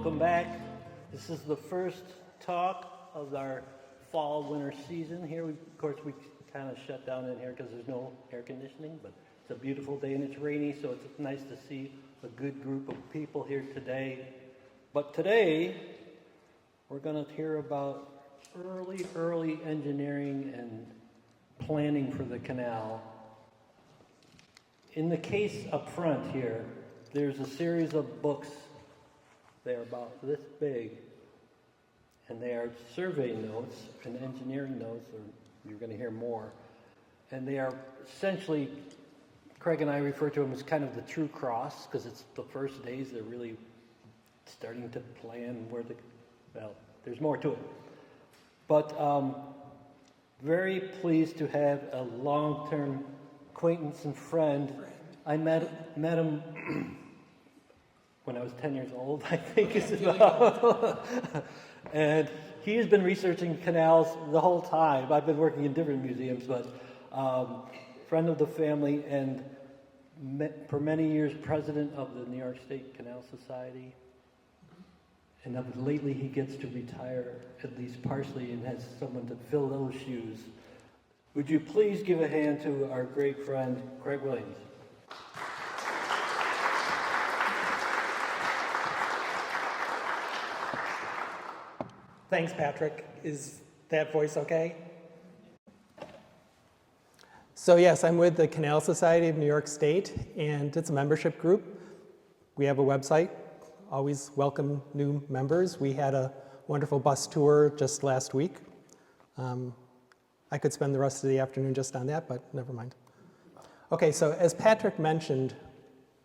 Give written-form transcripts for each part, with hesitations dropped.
welcome back. This is the first talk of our fall-winter season here. Of course, we kind of shut down in here because there's no air conditioning, but it's a beautiful day and it's rainy, so it's nice to see a good group of people here today. But today, we're going to hear about early engineering and planning for the canal. In the case up front here, there's a series of books. They're about this big, and they are survey notes and engineering notes, or you're going to hear more. And they are essentially, Craig and I refer to them as kind of the true cross, because it's the first days they're really starting to plan where well, there's more to it. But very pleased to have a long-term acquaintance and friend. I met him when I was 10 years old, I think it's about. And he has been researching canals the whole time. I've been working in different museums, but friend of the family, and for many years president of the New York State Canal Society. And lately he gets to retire, at least partially, and has someone to fill those shoes. Would you please give a hand to our great friend, Craig Williams? Thanks, Patrick. Is that voice okay? So yes, I'm with the Canal Society of New York State, and it's a membership group. We have a website, always welcome new members. We had a wonderful bus tour just last week. I could spend the rest of the afternoon just on that, but never mind. Okay, so as Patrick mentioned,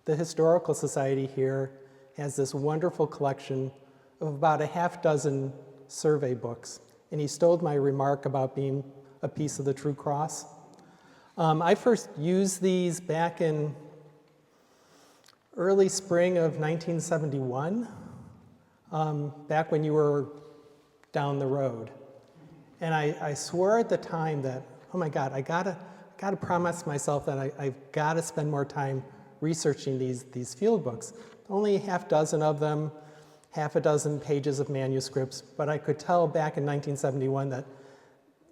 the Historical Society here has this wonderful collection of about a half dozen survey books, and he stole my remark about being a piece of the true cross. I first used these back in early spring of 1971, back when you were down the road. And I swore at the time that, oh my God, I gotta promise myself that I've gotta spend more time researching these field books. Only a half dozen of them, half a dozen pages of manuscripts, but I could tell back in 1971 that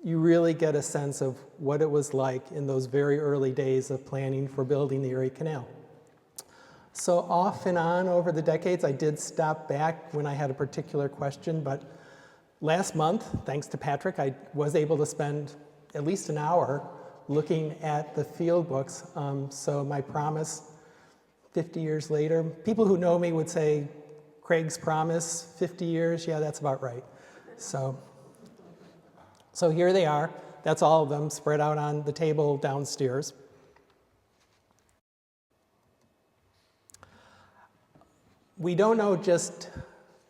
you really get a sense of what it was like in those very early days of planning for building the Erie Canal. So off and on over the decades, I did stop back when I had a particular question, but last month, thanks to Patrick, I was able to spend at least an hour looking at the field books. So my promise, 50 years later, people who know me would say, Craig's promise, 50 years, yeah, that's about right. So here they are. That's all of them spread out on the table downstairs. We don't know just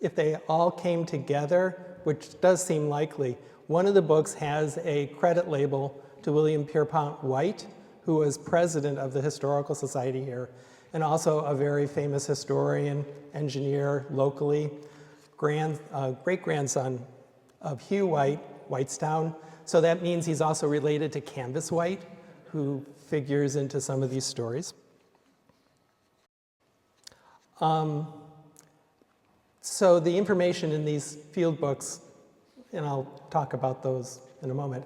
if they all came together, which does seem likely. One of the books has a credit label to William Pierpont White, who was president of the Historical Society here, and also a very famous historian, engineer locally, great-grandson of Hugh White, Whitestown. So that means he's also related to Canvas White, who figures into some of these stories. So the information in these field books, and I'll talk about those in a moment,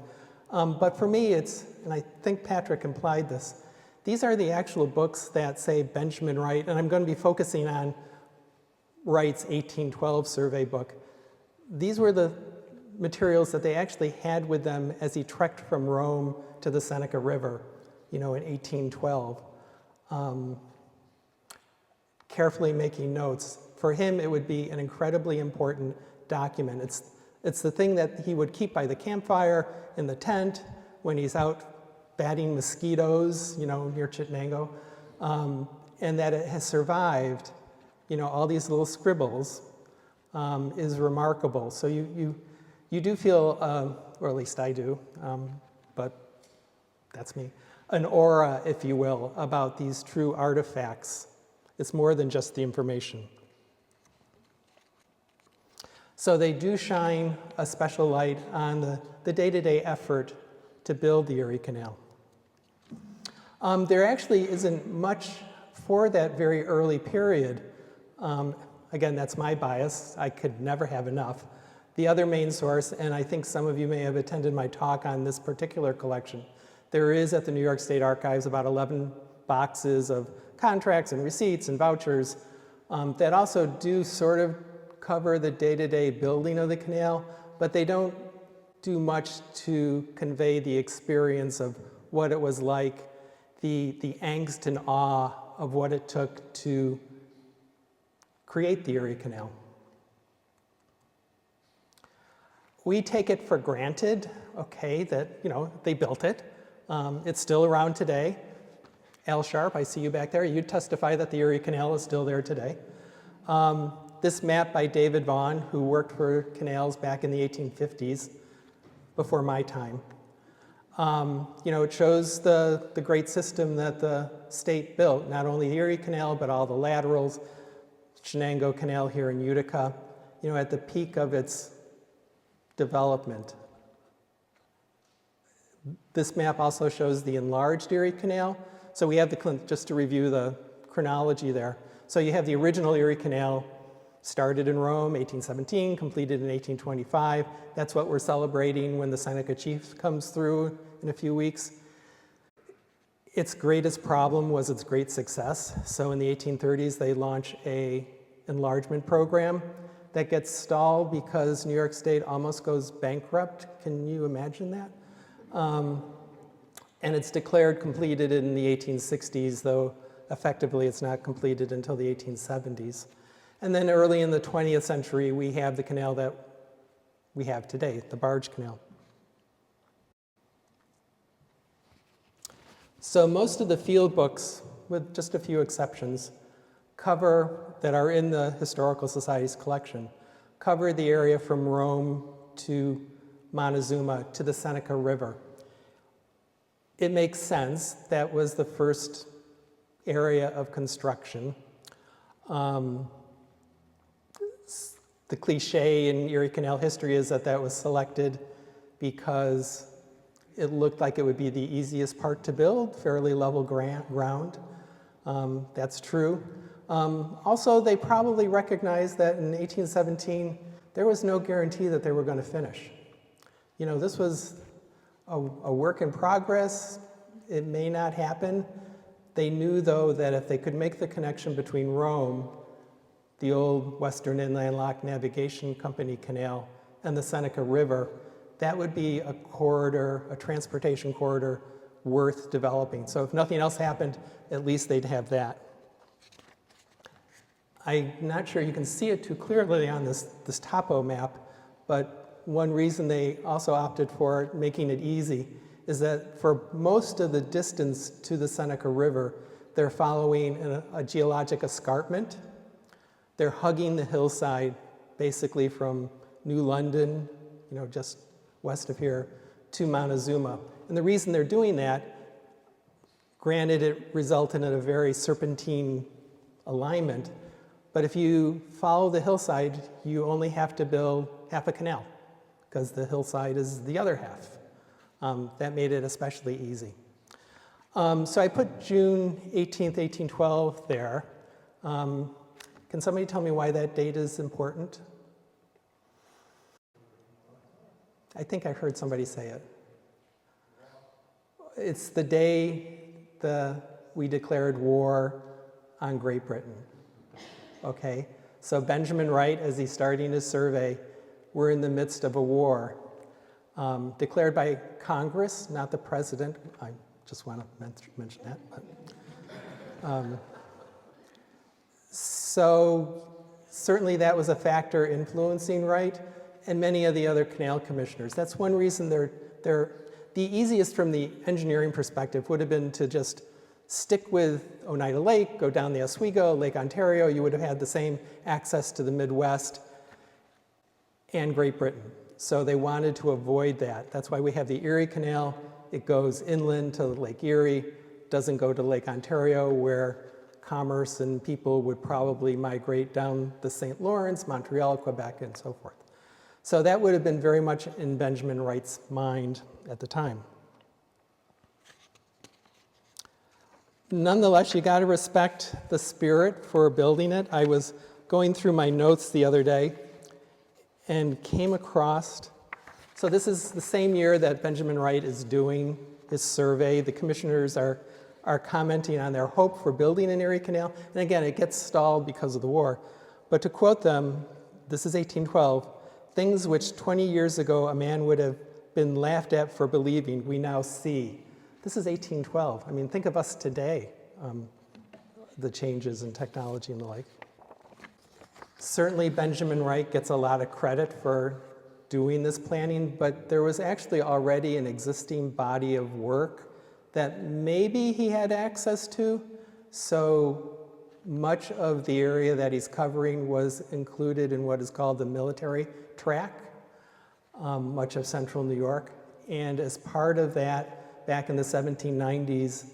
but for me it's, and I think Patrick implied this, these are the actual books that say Benjamin Wright, and I'm going to be focusing on Wright's 1812 survey book. These were the materials that they actually had with them as he trekked from Rome to the Seneca River, in 1812. Carefully making notes. For him, it would be an incredibly important document. It's the thing that he would keep by the campfire, in the tent, when he's out batting mosquitoes, near Chittenango, and that it has survived, all these little scribbles, is remarkable. So you do feel, or at least I do, but that's me, an aura, if you will, about these true artifacts. It's more than just the information. So they do shine a special light on the day-to-day effort to build the Erie Canal. There actually isn't much for that very early period. Again, that's my bias. I could never have enough. The other main source, and I think some of you may have attended my talk on this particular collection, there is at the New York State Archives about 11 boxes of contracts and receipts and vouchers that also do sort of cover the day-to-day building of the canal, but they don't do much to convey the experience of what it was like, the angst and awe of what it took to create the Erie Canal. We take it for granted, okay, that, you know, they built it. It's still around today. Al Sharp, I see you back there. You testify that the Erie Canal is still there today. This map by David Vaughan, who worked for canals back in the 1850s, before my time. You know, it shows the great system that the state built, not only the Erie Canal, but all the laterals, Shenango Canal here in Utica, you know, at the peak of its development. This map also shows the enlarged Erie Canal. So we have just to review the chronology there. So you have the original Erie Canal, started in Rome, 1817, completed in 1825. That's what we're celebrating when the Seneca Chief comes through in a few weeks. Its greatest problem was its great success. So in the 1830s, they launch an enlargement program that gets stalled because New York State almost goes bankrupt. Can you imagine that? And it's declared completed in the 1860s, though effectively it's not completed until the 1870s. And then early in the 20th century, we have the canal that we have today, the barge canal. So most of the field books, with just a few exceptions, that are in the Historical Society's collection, cover the area from Rome to Montezuma to the Seneca River. It makes sense. That was the first area of construction. The cliche in Erie Canal history is that was selected because it looked like it would be the easiest part to build, fairly level ground. That's true. Also, they probably recognized that in 1817, there was no guarantee that they were going to finish. You know, this was a work in progress. It may not happen. They knew, though, that if they could make the connection between Rome, the old Western Inland Lock Navigation Company Canal, and the Seneca River, that would be a corridor, a transportation corridor worth developing. So if nothing else happened, at least they'd have that. I'm not sure you can see it too clearly on this topo map, but one reason they also opted for making it easy is that for most of the distance to the Seneca River, they're following a geologic escarpment. They're hugging the hillside, basically from New London, you know, just west of here, to Montezuma. And the reason they're doing that, granted it resulted in a very serpentine alignment, but if you follow the hillside, you only have to build half a canal, because the hillside is the other half. That made it especially easy. So I put June 18th, 1812 there. Can somebody tell me why that date is important? I think I heard somebody say it. It's the day we declared war on Great Britain. Okay, so Benjamin Wright, as he's starting his survey, we're in the midst of a war declared by Congress, not the president. I just want to mention that. But, so certainly that was a factor influencing Wright and many of the other canal commissioners. That's one reason they're the easiest from the engineering perspective would have been to just stick with Oneida Lake, go down the Oswego, Lake Ontario. You would have had the same access to the Midwest and Great Britain. So they wanted to avoid that. That's why we have the Erie Canal. It goes inland to Lake Erie, doesn't go to Lake Ontario, where commerce and people would probably migrate down the St. Lawrence, Montreal, Quebec, and so forth. So that would have been very much in Benjamin Wright's mind at the time. Nonetheless, you got to respect the spirit for building it. I was going through my notes the other day and came across, so this is the same year that Benjamin Wright is doing his survey. The commissioners are commenting on their hope for building an Erie Canal. And again, it gets stalled because of the war. But to quote them, this is 1812, "Things which 20 years ago a man would have been laughed at for believing, we now see." This is 1812. I mean, think of us today, the changes in technology and the like. Certainly Benjamin Wright gets a lot of credit for doing this planning, but there was actually already an existing body of work that maybe he had access to. So much of the area that he's covering was included in what is called the military tract, much of central New York. And as part of that, back in the 1790s,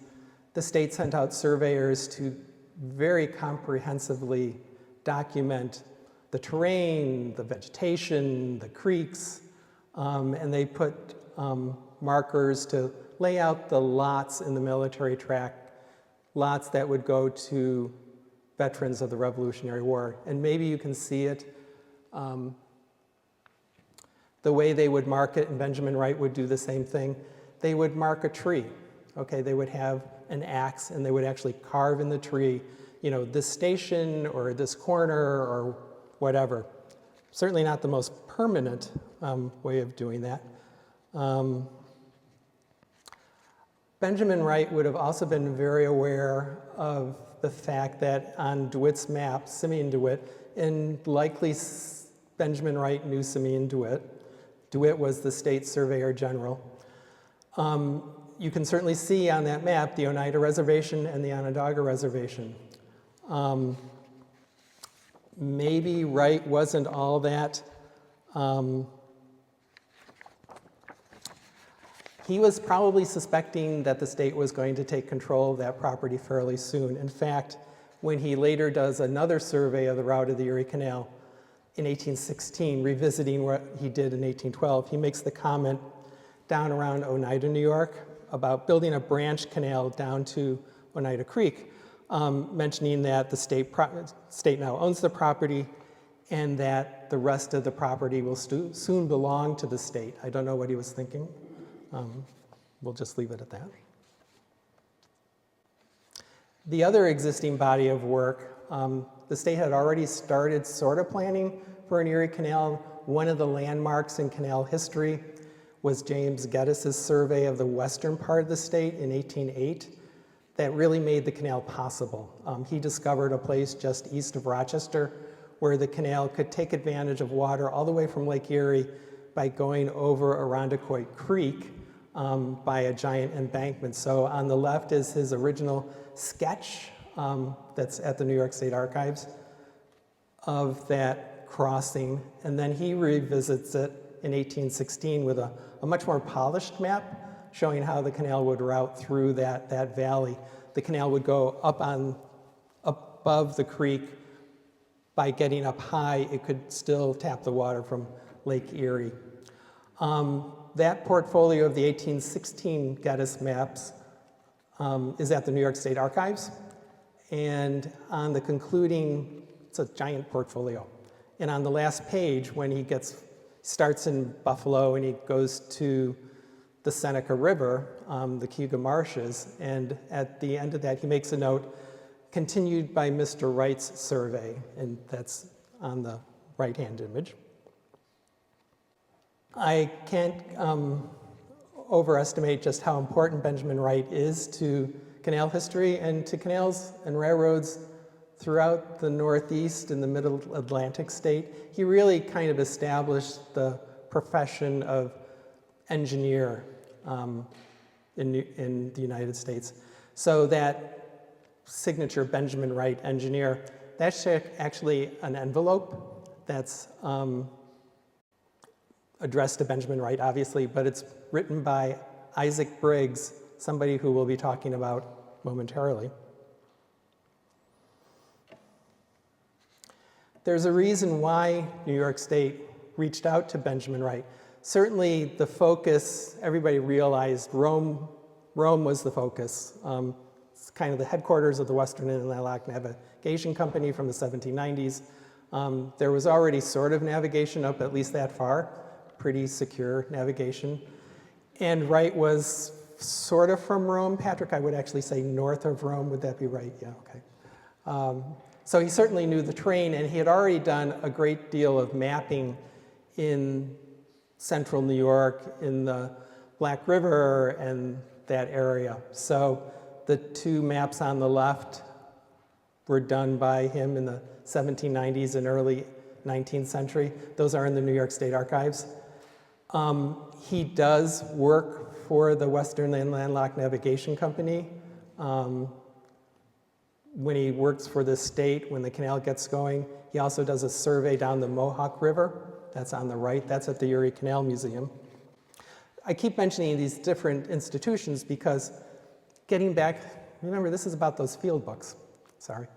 the state sent out surveyors to very comprehensively document the terrain, the vegetation, the creeks, and they put markers to lay out the lots in the military tract, lots that would go to veterans of the Revolutionary War. And maybe you can see it, the way they would mark it, and Benjamin Wright would do the same thing. They would mark a tree, okay? They would have an axe and they would actually carve in the tree, you know, this station or this corner or whatever. Certainly not the most permanent way of doing that. Benjamin Wright would have also been very aware of the fact that on DeWitt's map, Simeon DeWitt, and likely Benjamin Wright knew Simeon DeWitt. DeWitt was the state surveyor general. You can certainly see on that map the Oneida Reservation and the Onondaga Reservation. Maybe Wright wasn't all that. He was probably suspecting that the state was going to take control of that property fairly soon. In fact, when he later does another survey of the route of the Erie Canal in 1816, revisiting what he did in 1812, he makes the comment down around Oneida, New York, about building a branch canal down to Oneida Creek, mentioning that the state now owns the property and that the rest of the property will soon belong to the state. I don't know what he was thinking. We'll just leave it at that. The other existing body of work, the state had already started sort of planning for an Erie Canal. One of the landmarks in canal history was James Geddes' survey of the western part of the state in 1808 that really made the canal possible. He discovered a place just east of Rochester where the canal could take advantage of water all the way from Lake Erie by going over Irondequoit Creek by a giant embankment. So on the left is his original sketch that's at the New York State Archives of that crossing. And then he revisits it in 1816 with a much more polished map showing how the canal would route through that valley. The canal would go above the creek. By getting up high, it could still tap the water from Lake Erie. That portfolio of the 1816 Geddes maps is at the New York State Archives. And on the concluding, it's a giant portfolio. And on the last page, when he starts in Buffalo and he goes to the Seneca River, the Cayuga Marshes, and at the end of that, he makes a note, continued by Mr. Wright's survey, and that's on the right-hand image. I can't overestimate just how important Benjamin Wright is to canal history and to canals and railroads throughout the Northeast and the Middle Atlantic state. He really kind of established the profession of engineer in the United States. So that signature Benjamin Wright engineer, that's actually an envelope that's addressed to Benjamin Wright, obviously, but it's written by Isaac Briggs, somebody who we'll be talking about momentarily. There's a reason why New York State reached out to Benjamin Wright. Certainly the focus, everybody realized Rome was the focus. It's kind of the headquarters of the Western Inland Navigation Company from the 1790s. There was already sort of navigation up at least that far, pretty secure navigation. And Wright was sort of from Rome. Patrick, I would actually say north of Rome. Would that be right? Yeah, okay. So he certainly knew the terrain, and he had already done a great deal of mapping in central New York, in the Black River and that area. So the two maps on the left were done by him in the 1790s and early 19th century. Those are in the New York State Archives. He does work for the Western and Landlocked Navigation Company. When he works for the state, when the canal gets going, he also does a survey down the Mohawk River. That's on the right. That's at the Erie Canal Museum. I keep mentioning these different institutions because getting back, remember this is about those field books, sorry.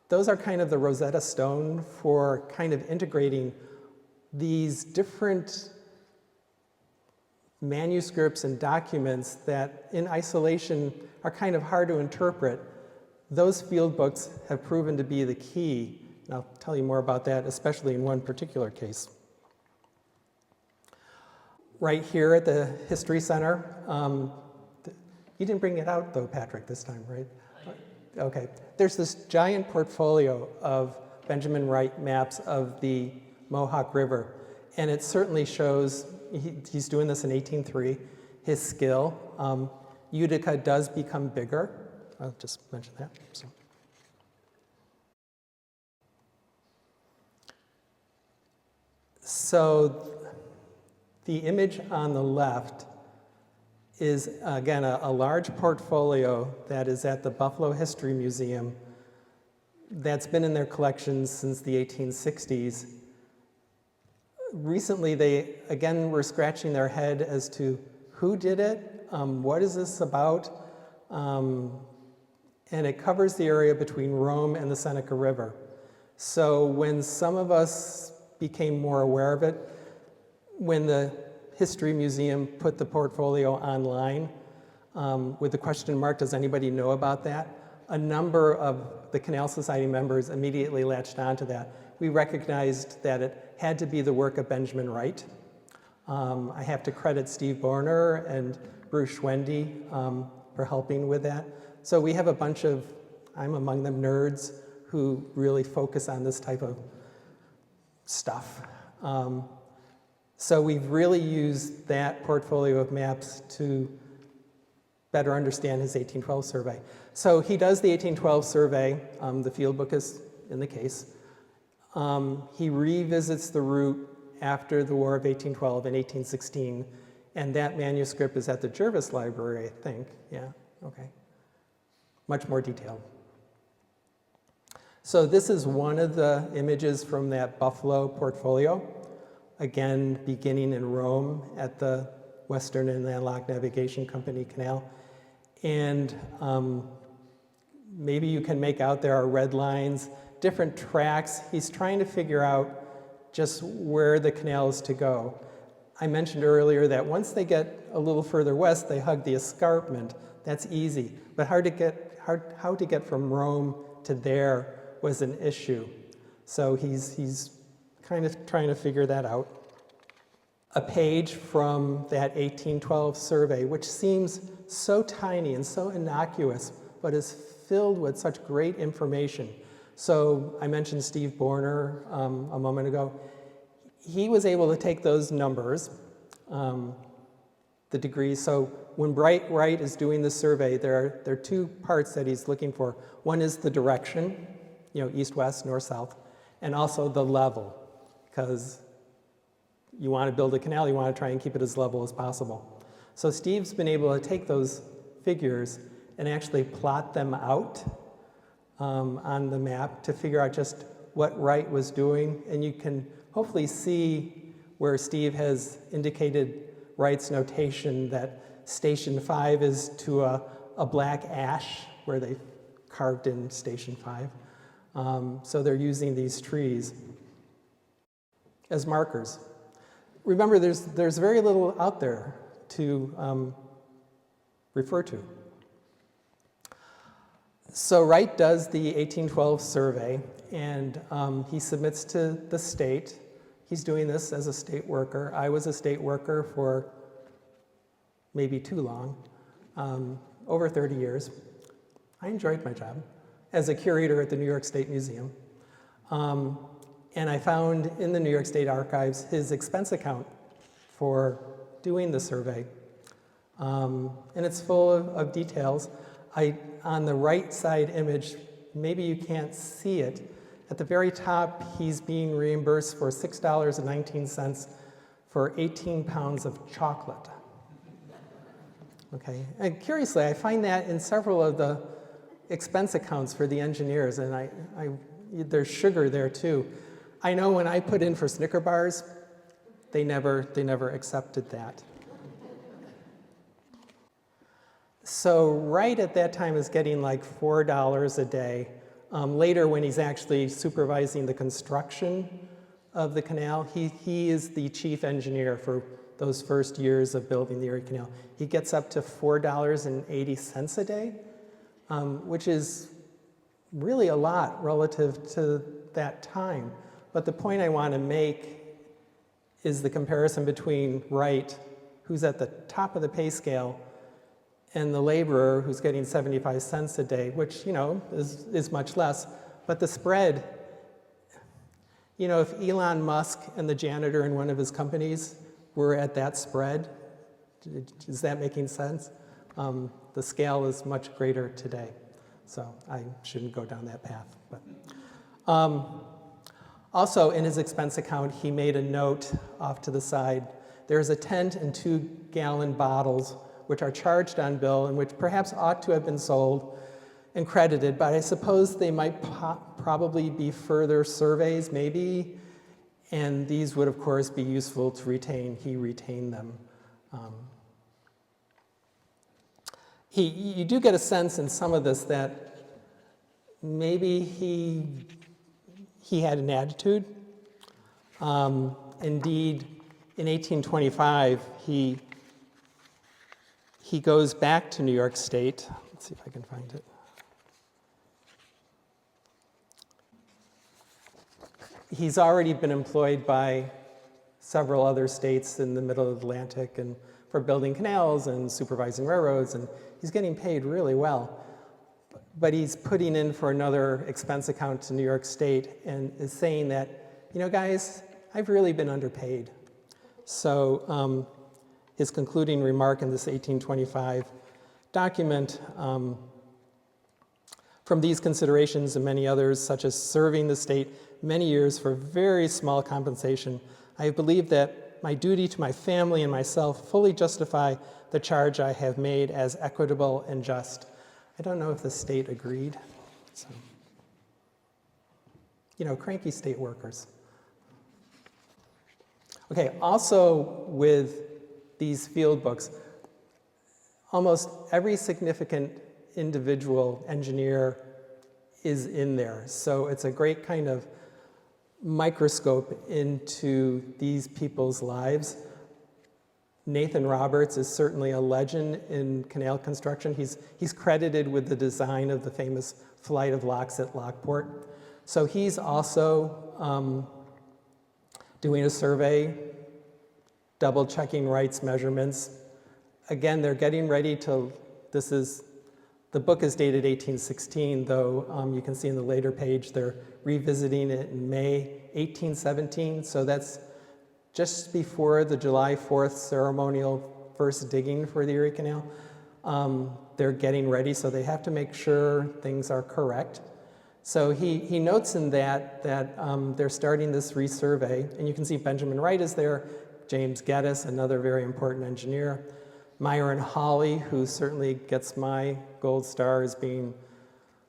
Those are kind of the Rosetta Stone for kind of integrating these different manuscripts and documents that in isolation are kind of hard to interpret. Those field books have proven to be the key. And I'll tell you more about that, especially in one particular case. Right here at the History Center, you didn't bring it out though, Patrick, this time, right? Okay. There's this giant portfolio of Benjamin Wright maps of the Mohawk River, and it certainly shows, he's doing this in 1803, his skill. Utica does become bigger. I'll just mention that. So the image on the left is, again, a large portfolio that is at the Buffalo History Museum that's been in their collections since the 1860s. Recently, they, again, were scratching their head as to who did it, what is this about, and it covers the area between Rome and the Seneca River. So when some of us became more aware of it, when the History Museum put the portfolio online with the question mark, does anybody know about that? A number of the Canal Society members immediately latched onto that. We recognized that it had to be the work of Benjamin Wright. I have to credit Steve Borner and Bruce Schwendy for helping with that. So we have a bunch of, I'm among them, nerds who really focus on this type of stuff. So we've really used that portfolio of maps to better understand his 1812 survey. So he does the 1812 survey. The field book is in the case. He revisits the route after the War of 1812 in 1816, and that manuscript is at the Jervis Library, I think. Yeah, okay. Much more detailed. So this is one of the images from that Buffalo portfolio. Again, beginning in Rome at the Western and Landlocked Navigation Company Canal. And maybe you can make out there are red lines, different tracks. He's trying to figure out just where the canal is to go. I mentioned earlier that once they get a little further west, they hug the escarpment. That's easy, but how to get from Rome to there was an issue. So he's kind of trying to figure that out. A page from that 1812 survey, which seems so tiny and so innocuous, but is filled with such great information. So I mentioned Steve Borner a moment ago. He was able to take those numbers, the degrees. So when Wright is doing the survey, there are two parts that he's looking for. One is the direction, east, west, north, south, and also the level, because you want to build a canal, you want to try and keep it as level as possible. So Steve's been able to take those figures and actually plot them out on the map to figure out just what Wright was doing. And you can hopefully see where Steve has indicated Wright's notation that Station 5 is to a black ash, where they carved in Station 5. So they're using these trees as markers. Remember, there's very little out there to refer to. So Wright does the 1812 survey, and he submits to the state. He's doing this as a state worker. I was a state worker for maybe too long, over 30 years. I enjoyed my job as a curator at the New York State Museum. And I found in the New York State Archives his expense account for doing the survey. And it's full of details. On the right side image, maybe you can't see it. At the very top, he's being reimbursed for $6.19 for 18 pounds of chocolate. Okay, and curiously, I find that in several of the expense accounts for the engineers, and there's sugar there too. I know when I put in for Snicker bars, they never accepted that. So Wright at that time is getting like $4 a day. Later, when he's actually supervising the construction of the canal, he is the chief engineer for those first years of building the Erie Canal. He gets up to $4.80 a day, which is really a lot relative to that time. But the point I want to make is the comparison between Wright, who's at the top of the pay scale, and the laborer who's getting 75 cents a day, which, is much less. But the spread, if Elon Musk and the janitor in one of his companies were at that spread, is that making sense? The scale is much greater today. So I shouldn't go down that path. But also in his expense account, he made a note off to the side. There's a tent and 2-gallon bottles which are charged on bill and which perhaps ought to have been sold and credited, but I suppose they might probably be further surveys, maybe, and these would, of course, be useful to retain. He retained them. You do get a sense in some of this that maybe he had an attitude. Indeed, in 1825, he goes back to New York State. Let's see if I can find it. He's already been employed by several other states in the middle Atlantic and for building canals and supervising railroads, and he's getting paid really well. But he's putting in for another expense account to New York State and is saying that, guys, I've really been underpaid. So his concluding remark in this 1825 document, from these considerations and many others, such as serving the state many years for very small compensation, I believe that my duty to my family and myself fully justify the charge I have made as equitable and just. I don't know if the state agreed. So, cranky state workers. Okay, also with these field books, almost every significant individual engineer is in there. So it's a great kind of microscope into these people's lives. Nathan Roberts is certainly a legend in canal construction. He's credited with the design of the famous flight of locks at Lockport. So he's also doing a survey, double checking Wright's measurements. Again, they're getting ready to, the book is dated 1816, though you can see in the later page they're revisiting it in May 1817, so that's just before the July 4th ceremonial first digging for the Erie Canal. They're getting ready, so they have to make sure things are correct. So he notes in that they're starting this resurvey, and you can see Benjamin Wright is there, James Geddes, another very important engineer, Myron Hawley, who certainly gets my gold star as being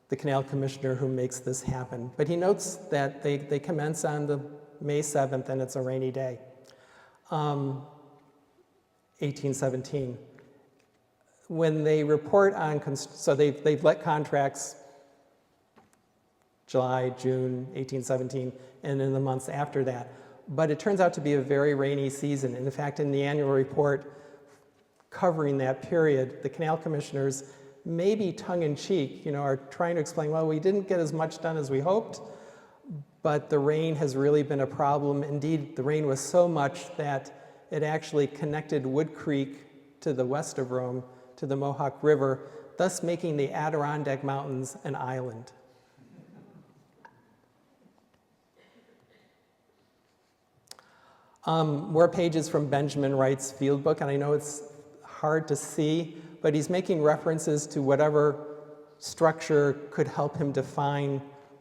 the canal commissioner who makes this happen. But he notes that they commence on the May 7th, and it's a rainy day, 1817. When they report on, so they've let contracts July, June, 1817, and in the months after that. But it turns out to be a very rainy season. And in fact, in the annual report covering that period, the canal commissioners, maybe tongue-in-cheek, are trying to explain, well, we didn't get as much done as we hoped, but the rain has really been a problem. Indeed, the rain was so much that it actually connected Wood Creek to the west of Rome to the Mohawk River, thus making the Adirondack Mountains an island. More pages from Benjamin Wright's field book, and I know it's hard to see, but he's making references to whatever structure could help him define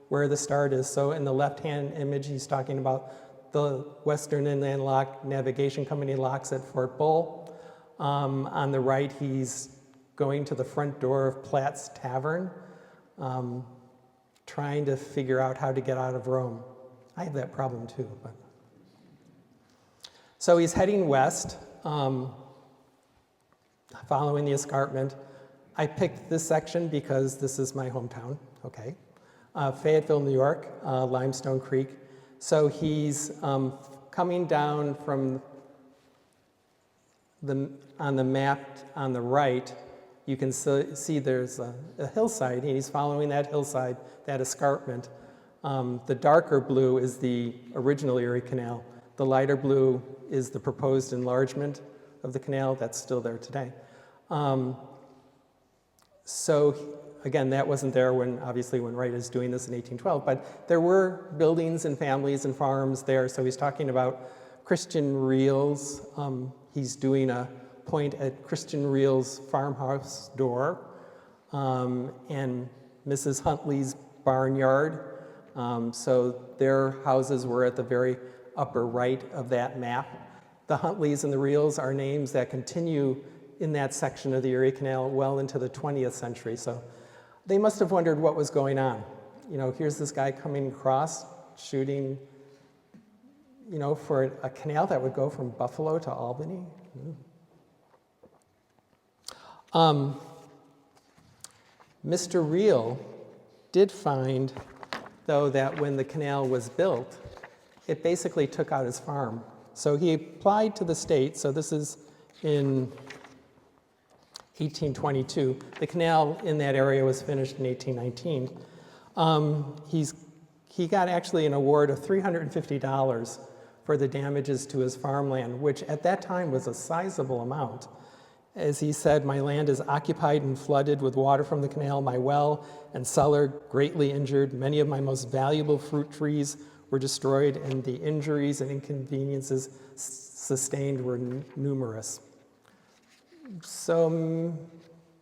where the start is. So in the left-hand image, he's talking about the Western Inland Lock Navigation Company locks at Fort Bull. On the right, he's going to the front door of Platt's Tavern, trying to figure out how to get out of Rome. I have that problem too. But. So he's heading west, following the escarpment. I picked this section because this is my hometown, okay. Fayetteville, New York, Limestone Creek. So he's coming down from on the map on the right, you can see there's a hillside, and he's following that hillside, that escarpment. The darker blue is the original Erie Canal. The lighter blue is the proposed enlargement of the canal that's still there today. So again, that wasn't there obviously when Wright is doing this in 1812, but there were buildings and families and farms there. So he's talking about Christian Reel's. He's doing a point at Christian Reel's farmhouse door and Mrs. Huntley's barnyard. So their houses were at the very upper right of that map. The Huntleys and the Reels are names that continue in that section of the Erie Canal well into the 20th century. So they must have wondered what was going on. You know, here's this guy coming across, shooting, you know, for a canal that would go from Buffalo to Albany. Mr. Reel did find, though, that when the canal was built, it basically took out his farm. So he applied to the state, so this is in 1822. The canal in that area was finished in 1819. He got actually an award of $350 for the damages to his farmland, which at that time was a sizable amount. As he said, my land is occupied and flooded with water from the canal. My well and cellar greatly injured. Many of my most valuable fruit trees were destroyed, and the injuries and inconveniences sustained were numerous. So,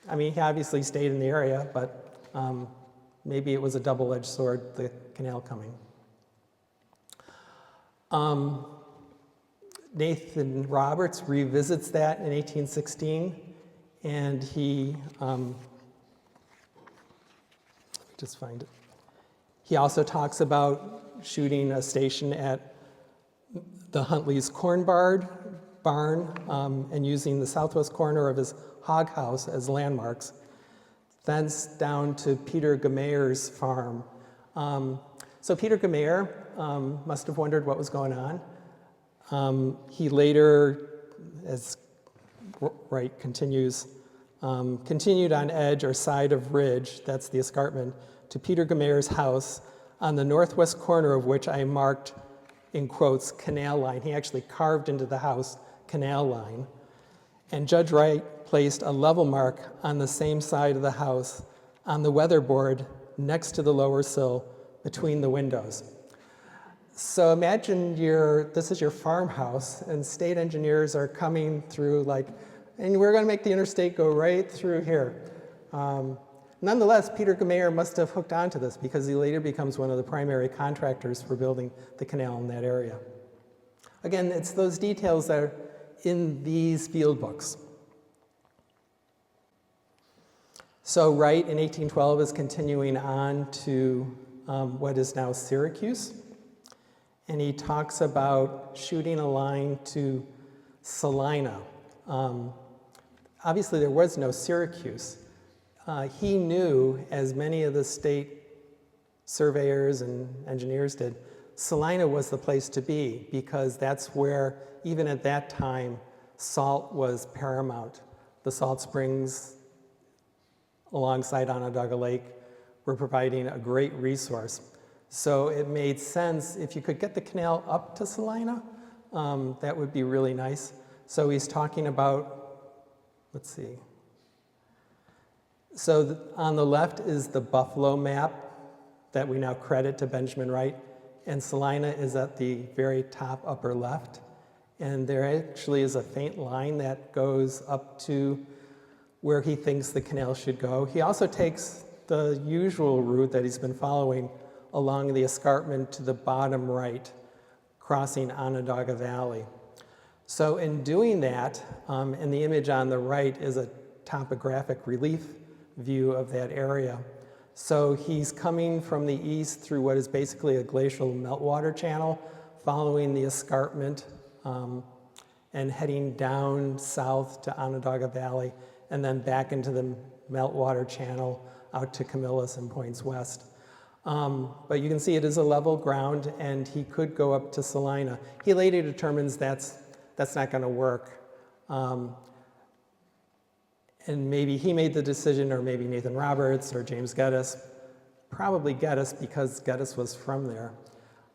I mean, he obviously stayed in the area, but maybe it was a double-edged sword, the canal coming. Nathan Roberts revisits that in 1816, and he, let me just find it. He also talks about shooting a station at the Huntley's corn barn and using the southwest corner of his hog house as landmarks, thence down to Peter Gamayer's farm. So Peter Gamayer must have wondered what was going on. He later, as Wright continues, continued on edge or side of ridge, that's the escarpment, to Peter Gamayer's house, on the northwest corner of which I marked, in quotes, canal line. He actually carved into the house, canal line. And Judge Wright placed a level mark on the same side of the house on the weatherboard next to the lower sill between the windows. So imagine this is your farmhouse, and state engineers are coming through and we're going to make the interstate go right through here. Nonetheless, Peter Gamayer must have hooked onto this because he later becomes one of the primary contractors for building the canal in that area. Again, it's those details that are in these field books. So Wright in 1812 is continuing on to what is now Syracuse. And he talks about shooting a line to Salina. Obviously, there was no Syracuse. He knew, as many of the state surveyors and engineers did, Salina was the place to be because that's where, even at that time, salt was paramount. The salt springs alongside Onondaga Lake were providing a great resource. So it made sense, if you could get the canal up to Salina, that would be really nice. So he's talking about, let's see. So on the left is the Buffalo map that we now credit to Benjamin Wright, and Salina is at the very top upper left. And there actually is a faint line that goes up to where he thinks the canal should go. He also takes the usual route that he's been following along the escarpment to the bottom right, crossing Onondaga Valley. So in doing that, and the image on the right is a topographic relief view of that area. So he's coming from the east through what is basically a glacial meltwater channel, following the escarpment and heading down south to Onondaga Valley, and then back into the meltwater channel out to Camillus and points west. But you can see it is a level ground, and he could go up to Salina. He later determines that's not going to work. And maybe he made the decision, or maybe Nathan Roberts or James Geddes, probably Geddes because Geddes was from there.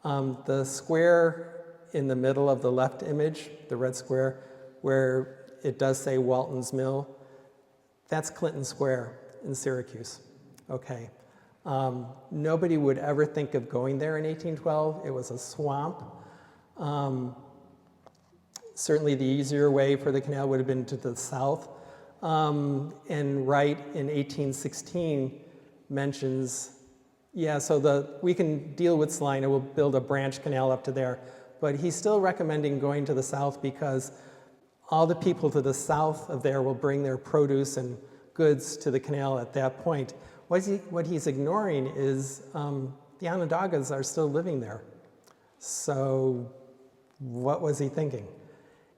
The square in the middle of the left image, the red square, where it does say Walton's Mill, that's Clinton Square in Syracuse. Okay. Nobody would ever think of going there in 1812. It was a swamp. Certainly the easier way for the canal would have been to the south. And Wright in 1816 mentions, yeah, so we can deal with Salina, we'll build a branch canal up to there, but he's still recommending going to the south because all the people to the south of there will bring their produce and goods to the canal at that point. What he's ignoring is the Onondagas are still living there. So what was he thinking?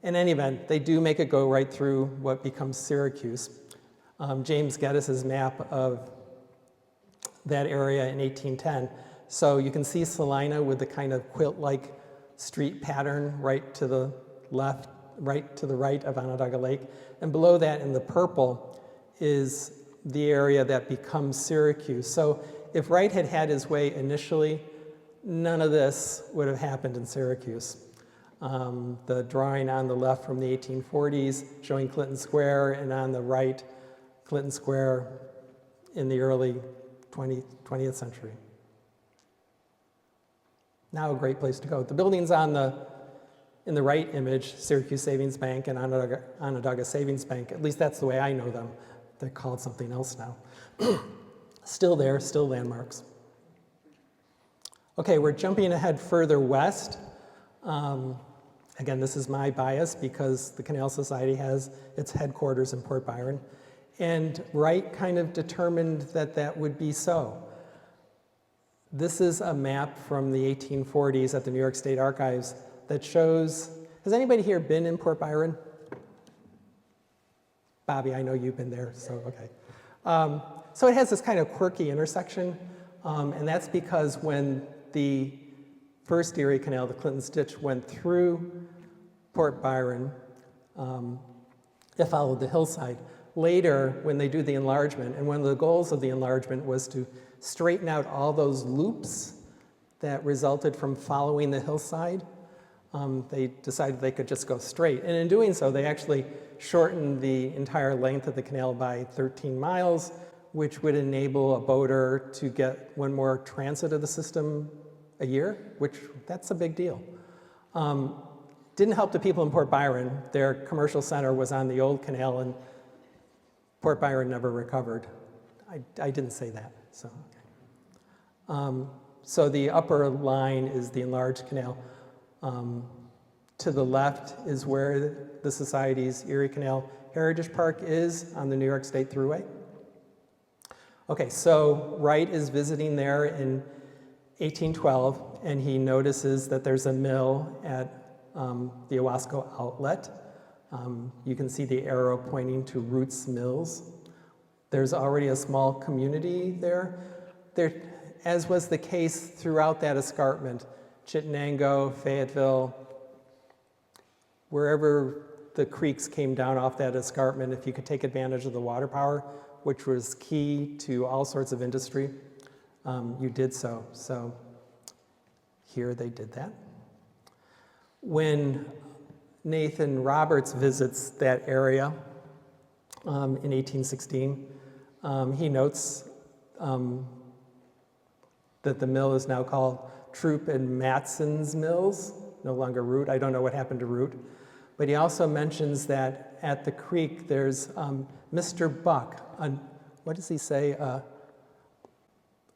In any event, they do make it go right through what becomes Syracuse. James Geddes' map of that area in 1810. So you can see Salina with the kind of quilt-like street pattern right to the left, right to the right of Onondaga Lake. And below that in the purple is the area that becomes Syracuse. So if Wright had had his way initially, none of this would have happened in Syracuse. The drawing on the left from the 1840s showing Clinton Square, and on the right, Clinton Square in the early 20th century. Now a great place to go. The buildings in the right image, Syracuse Savings Bank and Onondaga Savings Bank, at least that's the way I know them. They're called something else now. Still there, still landmarks. Okay, we're jumping ahead further west. Again, this is my bias because the Canal Society has its headquarters in Port Byron. And Wright kind of determined that that would be so. This is a map from the 1840s at the New York State Archives that shows, has anybody here been in Port Byron? Bobby, I know you've been there, so okay. So it has this kind of quirky intersection, and that's because when the first Erie Canal, the Clinton Ditch, went through Port Byron, it followed the hillside. Later, when they do the enlargement, and one of the goals of the enlargement was to straighten out all those loops that resulted from following the hillside, they decided they could just go straight. And in doing so, they actually shortened the entire length of the canal by 13 miles, which would enable a boater to get one more transit of the system a year, which that's a big deal. Didn't help the people in Port Byron. Their commercial center was on the old canal, and Port Byron never recovered. I didn't say that, so okay. So the upper line is the enlarged canal. To the left is where the Society's Erie Canal Heritage Park is on the New York State Thruway. Okay, so Wright is visiting there in 1812, and he notices that there's a mill at the Owasco Outlet. You can see the arrow pointing to Roots Mills. There's already a small community there. As was the case throughout that escarpment, Chittenango, Fayetteville, wherever the creeks came down off that escarpment, if you could take advantage of the water power, which was key to all sorts of industry, you did so. So Here they did that. When Nathan Roberts visits that area in 1816, he notes that the mill is now called Troop and Matson's Mills, no longer Root. I don't know what happened to Root. But he also mentions that at the creek there's Mr. Buck, what does he say?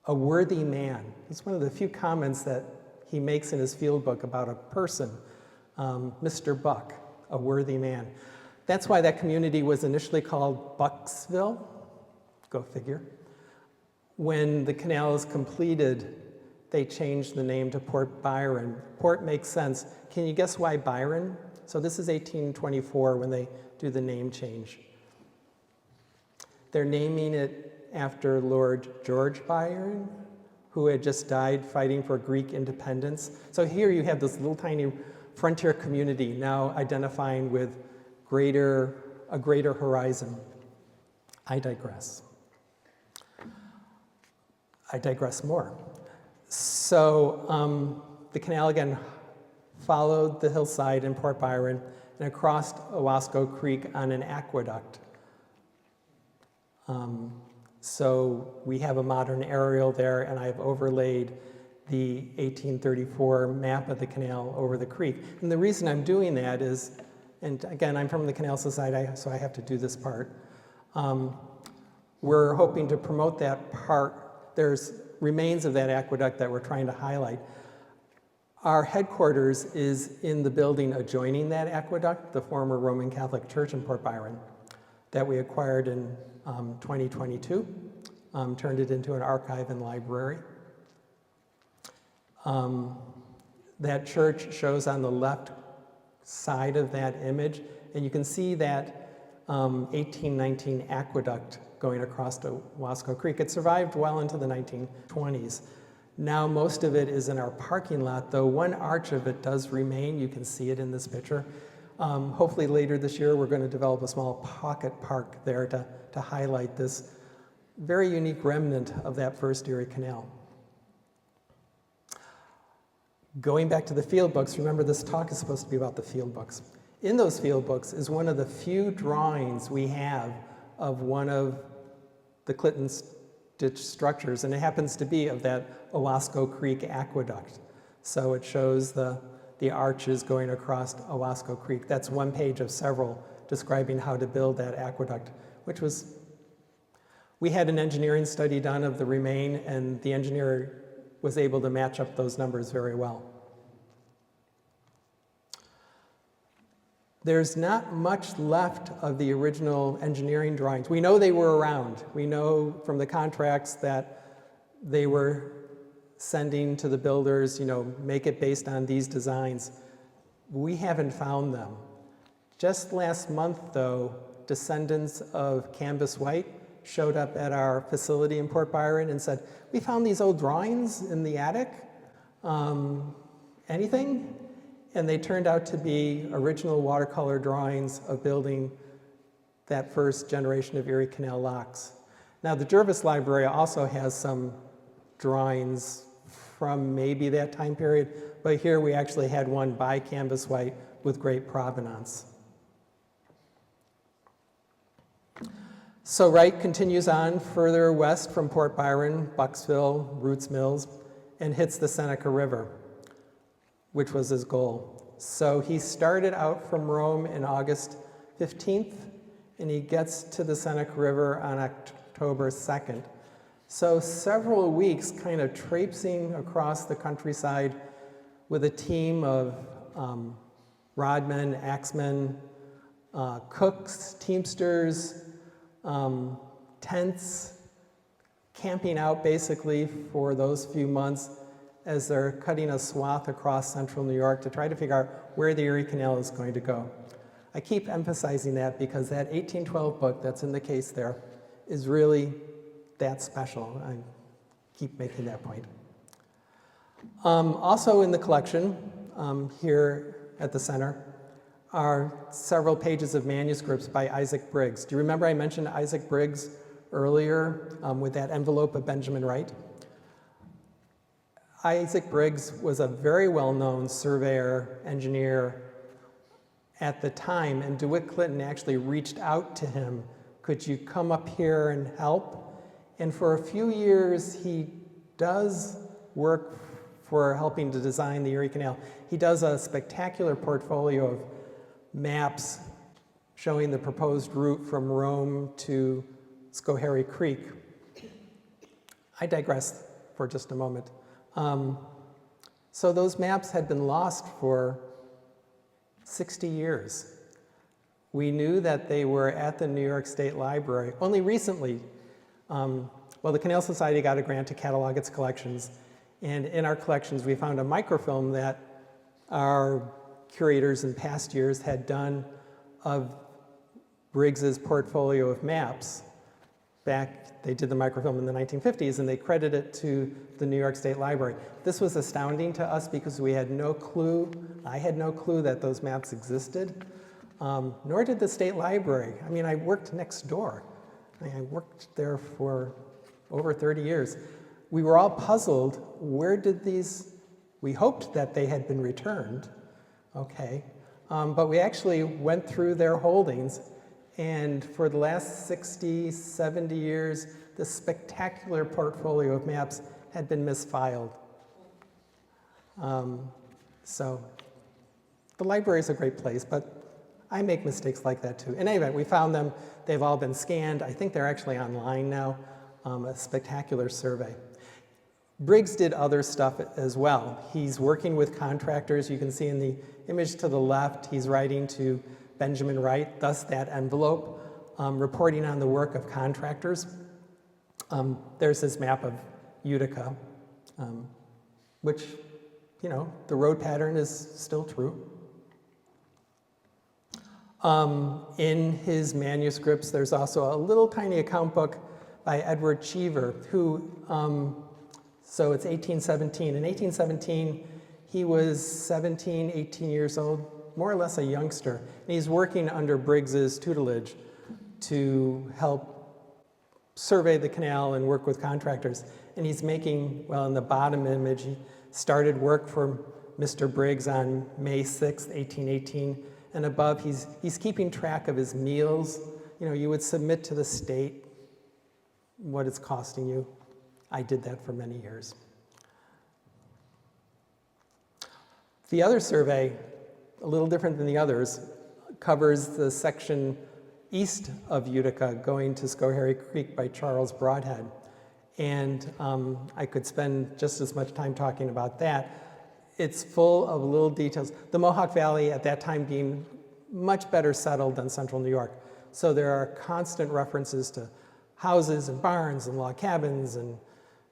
A worthy man. It's one of the few comments that he makes in his field book about a person, Mr. Buck, a worthy man. That's why that community was initially called Bucksville, go figure. When the canal is completed, they changed the name to Port Byron. Port makes sense. Can you guess why Byron? So this is 1824 when they do the name change. They're naming it after Lord George Byron, who had just died fighting for Greek independence. So here you have this little tiny frontier community now identifying with a greater horizon. I digress more. So the canal again followed the hillside in Port Byron and across Owasco Creek on an aqueduct. So we have a modern aerial there, and I've overlaid the 1834 map of the canal over the creek. And the reason I'm doing that is, and again, I'm from the Canal Society, so I have to do this part. We're hoping to promote that part. There's remains of that aqueduct that we're trying to highlight. Our headquarters is in the building adjoining that aqueduct, the former Roman Catholic Church in Port Byron, that we acquired in 2022, turned it into an archive and library. That church shows on the left side of that image, and you can see that 1819 aqueduct going across to Wasco Creek. It survived well into the 1920s. Now most of it is in our parking lot, though one arch of it does remain. You can see it in this picture. Hopefully later this year we're going to develop a small pocket park there to highlight this very unique remnant of that first Erie Canal. Going back to the field books, remember this talk is supposed to be about the field books. In those field books is one of the few drawings we have of one of the Clinton ditch structures, and it happens to be of that Owasco Creek aqueduct. So it shows the arches going across Owasco Creek. That's one page of several describing how to build that aqueduct, which was, we had an engineering study done of the remain, and the engineer was able to match up those numbers very well. There's not much left of the original engineering drawings. We know they were around. We know from the contracts that they were sending to the builders, make it based on these designs. We haven't found them. Just last month, though, descendants of Canvas White showed up at our facility in Port Byron and said, "We found these old drawings in the attic. Anything?" And they turned out to be original watercolor drawings of building that first generation of Erie Canal locks. Now, the Jervis Library also has some drawings from maybe that time period, but here we actually had one by Canvas White with great provenance. So Wright continues on further west from Port Byron, Bucksville, Roots Mills, and hits the Seneca River, which was his goal. So he started out from Rome in August 15th, and he gets to the Seneca River on October 2nd. So several weeks kind of traipsing across the countryside with a team of rodmen, axemen, cooks, teamsters, tents, camping out basically for those few months as they're cutting a swath across central New York to try to figure out where the Erie Canal is going to go. I keep emphasizing that because that 1812 book that's in the case there is really that special. I keep making that point. Also in the collection here at the center are several pages of manuscripts by Isaac Briggs. Do you remember I mentioned Isaac Briggs earlier with that envelope of Benjamin Wright? Isaac Briggs was a very well-known surveyor, engineer at the time, and DeWitt Clinton actually reached out to him, could you come up here and help? And for a few years, he does work for helping to design the Erie Canal. He does a spectacular portfolio of maps showing the proposed route from Rome to Schoharie Creek. I digress for just a moment. So those maps had been lost for 60 years. We knew that they were at the New York State Library. Only recently, the Canal Society got a grant to catalog its collections, and in our collections we found a microfilm that our curators in past years had done of Briggs's portfolio of maps. They did the microfilm in the 1950s, and they credited it to the New York State Library. This was astounding to us because we had no clue, I had no clue that those maps existed, nor did the State Library. I mean, I worked next door. I worked there for over 30 years. We were all puzzled, where did these, we hoped that they had been returned, okay, but we actually went through their holdings, and for the last 60, 70 years, this spectacular portfolio of maps had been misfiled. So the library is a great place, but I make mistakes like that too. In any event, we found them. They've all been scanned. I think they're actually online now, a spectacular survey. Briggs did other stuff as well. He's working with contractors. You can see in the image to the left, he's writing to Benjamin Wright, thus that envelope, reporting on the work of contractors. There's his map of Utica, which, you know, the road pattern is still true. In his manuscripts, there's also a little tiny account book by Edward Cheever, who, so it's 1817. In 1817, he was 17, 18 years old, more or less a youngster. And he's working under Briggs's tutelage to help survey the canal and work with contractors. And he's making, well, in the bottom image, he started work for Mr. Briggs on May 6th, 1818. And above, he's keeping track of his meals. You know, you would submit to the state what it's costing you. I did that for many years. The other survey, a little different than the others, covers the section east of Utica going to Schoharie Creek by Charles Broadhead. And I could spend just as much time talking about that. It's full of little details. The Mohawk Valley at that time being much better settled than central New York. So there are constant references to houses and barns and log cabins and,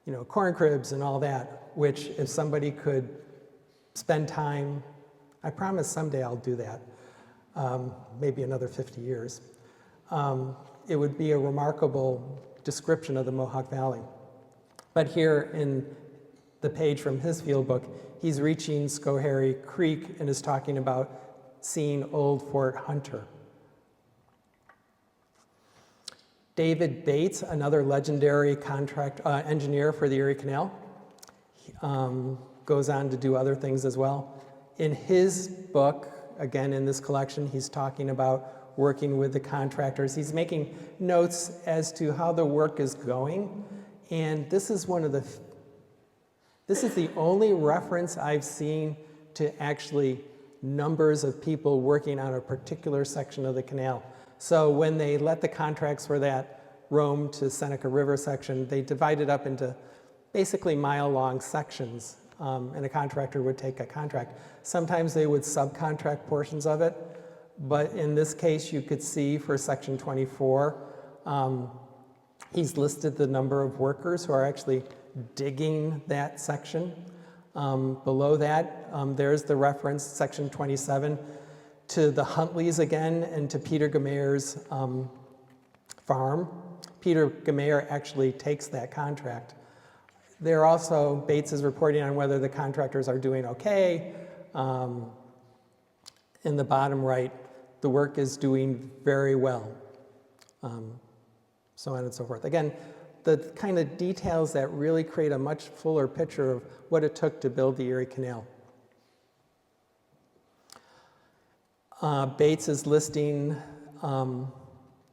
you know, corn cribs and all that, which if somebody could spend time, I promise someday I'll do that, maybe another 50 years. It would be a remarkable description of the Mohawk Valley. But here in the page from his field book, he's reaching Schoharie Creek and is talking about seeing Old Fort Hunter. David Bates, another legendary engineer for the Erie Canal, goes on to do other things as well. In his book, again in this collection, he's talking about working with the contractors. He's making notes as to how the work is going, and this is the only reference I've seen to actually numbers of people working on a particular section of the canal. So when they let the contracts for that Rome to Seneca River section, they divided up into basically mile-long sections, and a contractor would take a contract. Sometimes they would subcontract portions of it, but in this case, you could see for section 24, he's listed the number of workers who are actually digging that section. Below that, there's the reference, section 27, to the Huntleys again and to Peter Gamayer's farm. Peter Gamayer actually takes that contract. There also, Bates is reporting on whether the contractors are doing okay. In the bottom right, the work is doing very well. So on and so forth. Again, the kind of details that really create a much fuller picture of what it took to build the Erie Canal. Bates is listing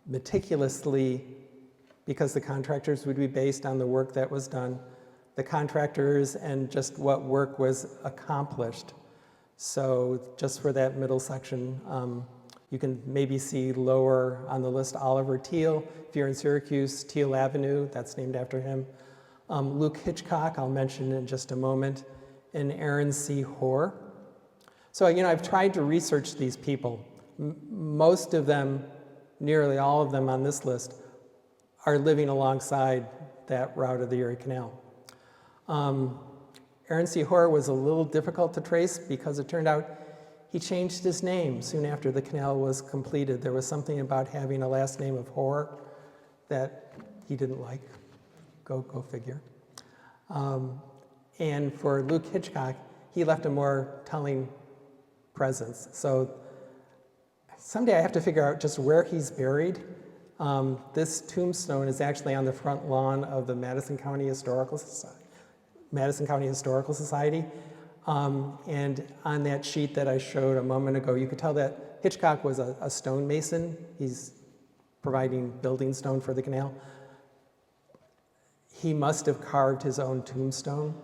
meticulously, because the contractors would be based on the work that was done, the contractors and just what work was accomplished. So just for that middle section, you can maybe see lower on the list Oliver Teal. If you're in Syracuse, Teal Avenue, that's named after him. Luke Hitchcock, I'll mention in just a moment, and Aaron C. Hoare. So, I've tried to research these people. Most of them, nearly all of them on this list, are living alongside that route of the Erie Canal. Aaron C. Hoare was a little difficult to trace because it turned out he changed his name soon after the canal was completed. There was something about having a last name of Hoare that he didn't like. Go figure. And for Luke Hitchcock, he left a more telling presence. So someday I have to figure out just where he's buried. This tombstone is actually on the front lawn of the Madison County Historical Society. And on that sheet that I showed a moment ago, you could tell that Hitchcock was a stonemason. He's providing building stone for the canal. He must have carved his own tombstone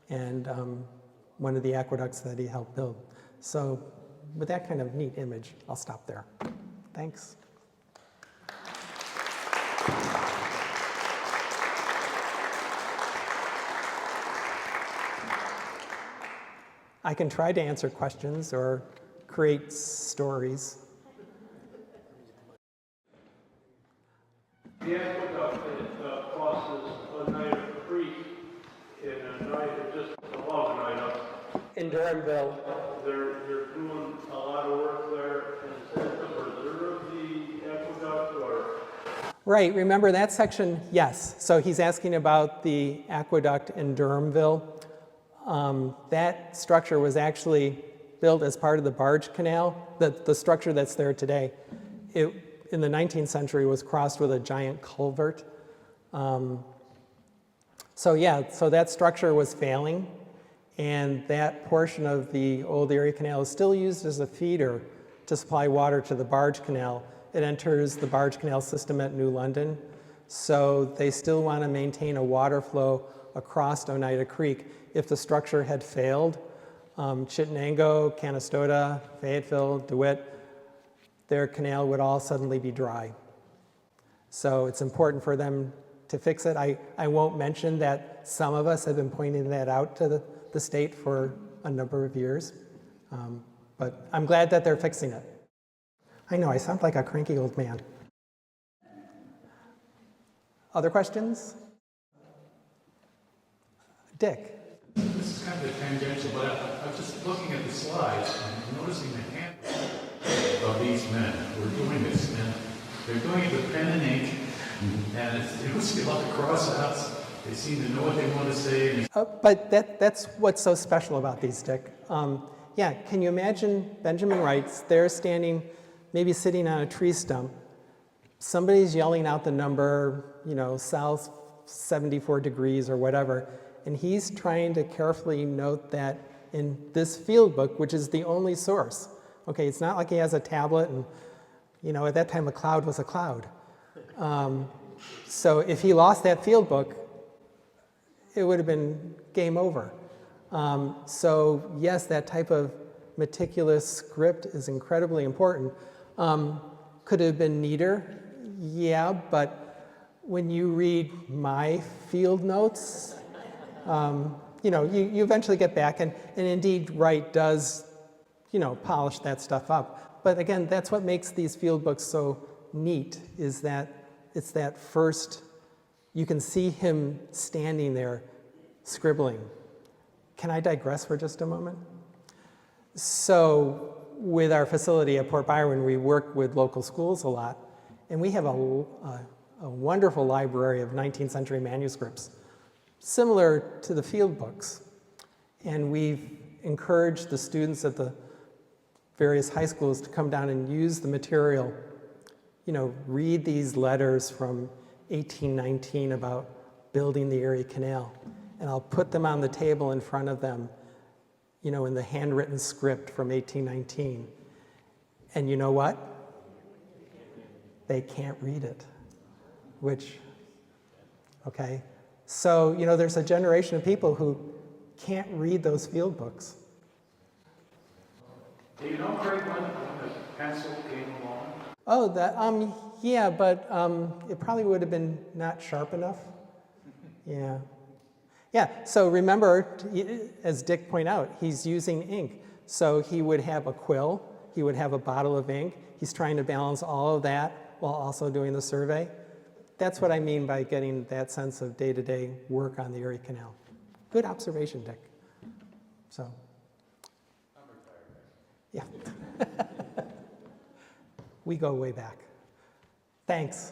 and one of the aqueducts that he helped build. So with that kind of neat image, I'll stop there. Thanks. I can try to answer questions or create stories. The aqueduct that crosses Oneida Creek in Oneida, just above Oneida. In Durhamville. They're doing a lot of work there. Is that the preserve the aqueduct or? Right, remember that section? Yes. So he's asking about the aqueduct in Durhamville. That structure was actually built as part of the barge canal, the structure that's there today. It, in the 19th century, was crossed with a giant culvert. So that structure was failing, and that portion of the old Erie Canal is still used as a feeder to supply water to the barge canal. It enters the barge canal system at New London, so they still want to maintain a water flow across Oneida Creek. If the structure had failed, Chittenango, Canastota, Fayetteville, DeWitt, their canal would all suddenly be dry. So it's important for them to fix it. I won't mention that some of us have been pointing that out to the state for a number of years, but I'm glad that they're fixing it. I know, I sound like a cranky old man. Other questions? Dick. This is kind of tangential, but I'm just looking at the slides and noticing the handwriting of these men who are doing this, and they're doing it with pen and ink, and you don't see a lot of cross-outs. They seem to know what they want to say. But that's what's so special about these, Dick. Yeah, can you imagine Benjamin Wright there standing, maybe sitting on a tree stump, somebody's yelling out the number, south 74 degrees or whatever, and he's trying to carefully note that in this field book, which is the only source. Okay, it's not like he has a tablet and, at that time a cloud was a cloud. So if he lost that field book, it would have been game over. So yes, that type of meticulous script is incredibly important. Could it have been neater? Yeah, but when you read my field notes, you eventually get back, and indeed Wright does, polish that stuff up. But again, that's what makes these field books so neat, is that it's that first, you can see him standing there scribbling. Can I digress for just a moment? So with our facility at Port Byron, we work with local schools a lot, and we have a wonderful library of 19th century manuscripts, similar to the field books. And we've encouraged the students at the various high schools to come down and use the material, read these letters from 1819 about building the Erie Canal. And I'll put them on the table in front of them, you know, in the handwritten script from 1819. And you know what? They can't read it, which, okay? So, you know, there's a generation of people who can't read those field books. Do you know, Craig, when the pencil came along? Oh, that, yeah, but it probably would have been not sharp enough. Yeah. Yeah, so remember, as Dick pointed out, he's using ink. So he would have a quill, he would have a bottle of ink. He's trying to balance all of that while also doing the survey. That's what I mean by getting that sense of day-to-day work on the Erie Canal. Good observation, Dick. So. Yeah. We go way back. Thanks.